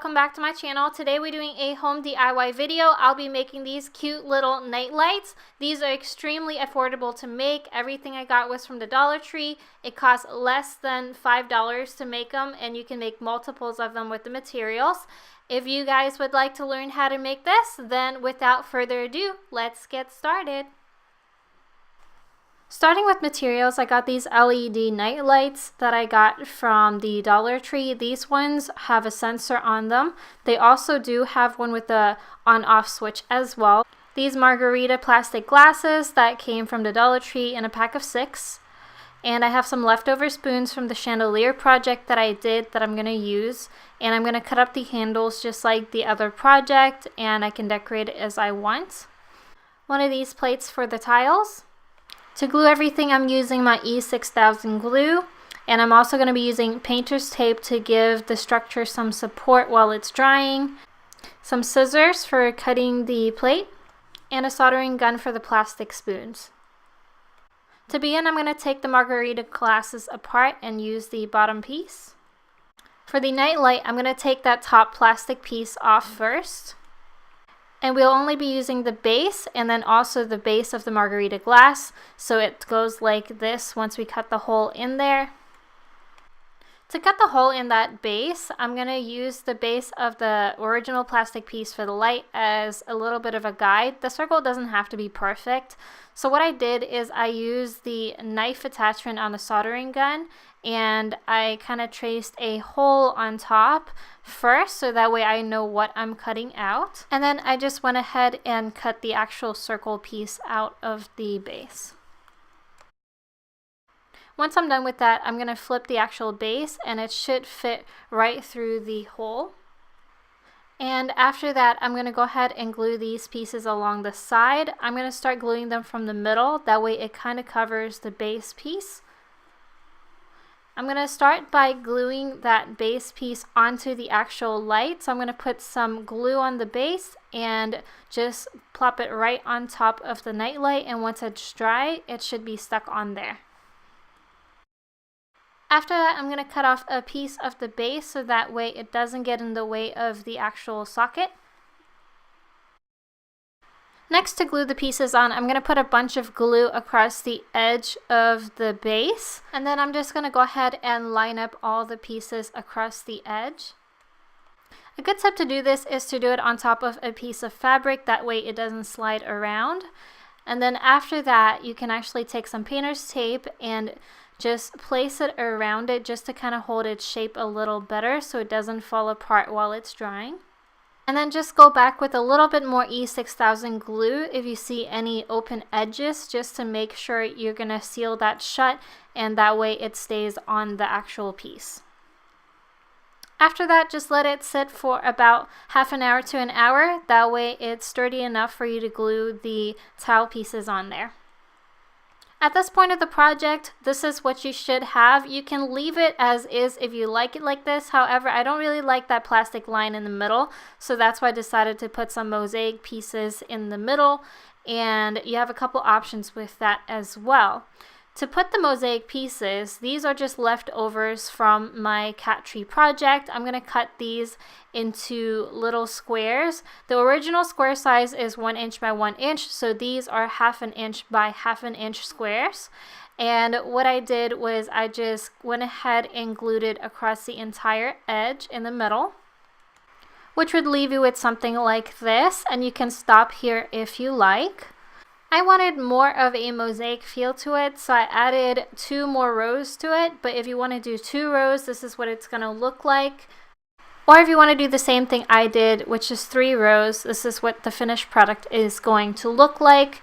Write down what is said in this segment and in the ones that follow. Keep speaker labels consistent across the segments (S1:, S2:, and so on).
S1: welcome back to my channel. Today we're doing a home DIY video. I'll be making these cute little night lights. These are extremely affordable to make. Everything I got was from the Dollar Tree. It costs less than $5 to make them, and you can make multiples of them with the materials. If you guys would like to learn how to make this, then without further ado, let's get started. Starting with materials, I got these LED night lights that I got from the Dollar Tree. These ones have a sensor on them. They also do have one with the on-off switch as well. These margarita plastic glasses that came from the Dollar Tree in a pack of 6. And I have some leftover spoons from the chandelier project that I did that I'm going to use. And I'm going to cut up the handles just like the other project, and I can decorate it as I want. One of these plates for the tiles. To glue everything, I'm using my E6000 glue, and I'm also going to be using painter's tape to give the structure some support while it's drying, some scissors for cutting the plate, and a soldering gun for the plastic spoons. To begin, I'm going to take the margarita glasses apart and use the bottom piece. For the night light, I'm going to take that top plastic piece off first. And we'll only be using the base and then also the base of the margarita glass. So it goes like this once we cut the hole in there. To cut the hole in that base, I'm going to use the base of the original plastic piece for the light as a little bit of a guide. The circle doesn't have to be perfect. So what I did is I used the knife attachment on the soldering gun, and I kind of traced a hole on top first so that way I know what I'm cutting out. And then I just went ahead and cut the actual circle piece out of the base. Once I'm done with that, I'm going to flip the actual base, and it should fit right through the hole. And after that, I'm going to go ahead and glue these pieces along the side. I'm going to start gluing them from the middle. That way it kind of covers the base piece. I'm going to start by gluing that base piece onto the actual light. So I'm going to put some glue on the base and just plop it right on top of the night light. And once it's dry, it should be stuck on there. After that, I'm going to cut off a piece of the base so that way it doesn't get in the way of the actual socket. Next, to glue the pieces on, I'm going to put a bunch of glue across the edge of the base. And then I'm just going to go ahead and line up all the pieces across the edge. A good tip to do this is to do it on top of a piece of fabric. That way it doesn't slide around. And then after that, you can actually take some painter's tape and just place it around it just to kind of hold its shape a little better so it doesn't fall apart while it's drying. And then just go back with a little bit more E6000 glue if you see any open edges, just to make sure you're going to seal that shut, and that way it stays on the actual piece. After that, just let it sit for about half an hour to an hour. That way it's sturdy enough for you to glue the tile pieces on there. At this point of the project, this is what you should have. You can leave it as is if you like it like this. However, I don't really like that plastic line in the middle, so that's why I decided to put some mosaic pieces in the middle, and you have a couple options with that as well. To put the mosaic pieces, these are just leftovers from my cat tree project. I'm going to cut these into little squares. The original square size is 1 inch by 1 inch, so these are 1/2 inch by 1/2 inch squares. And what I did was I just went ahead and glued it across the entire edge in the middle, which would leave you with something like this, and you can stop here if you like. I wanted more of a mosaic feel to it, so I added 2 more rows to it. But if you want to do 2 rows, this is what it's going to look like. Or if you want to do the same thing I did, which is 3 rows, this is what the finished product is going to look like.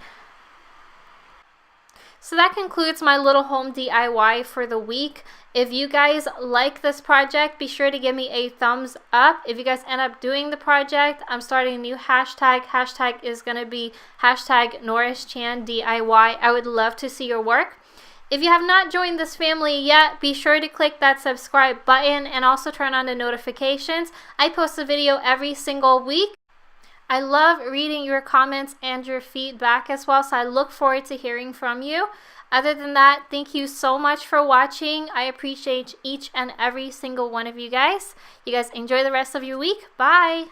S1: So that concludes my little home DIY for the week. If you guys like this project, be sure to give me a thumbs up. If you guys end up doing the project, I'm starting a new hashtag. Hashtag is going to be hashtag NorrisChanDIY. I would love to see your work. If you have not joined this family yet, be sure to click that subscribe button and also turn on the notifications. I post a video every single week. I love reading your comments and your feedback as well, so I look forward to hearing from you. Other than that, thank you so much for watching. I appreciate each and every single one of you guys. You guys enjoy the rest of your week. Bye!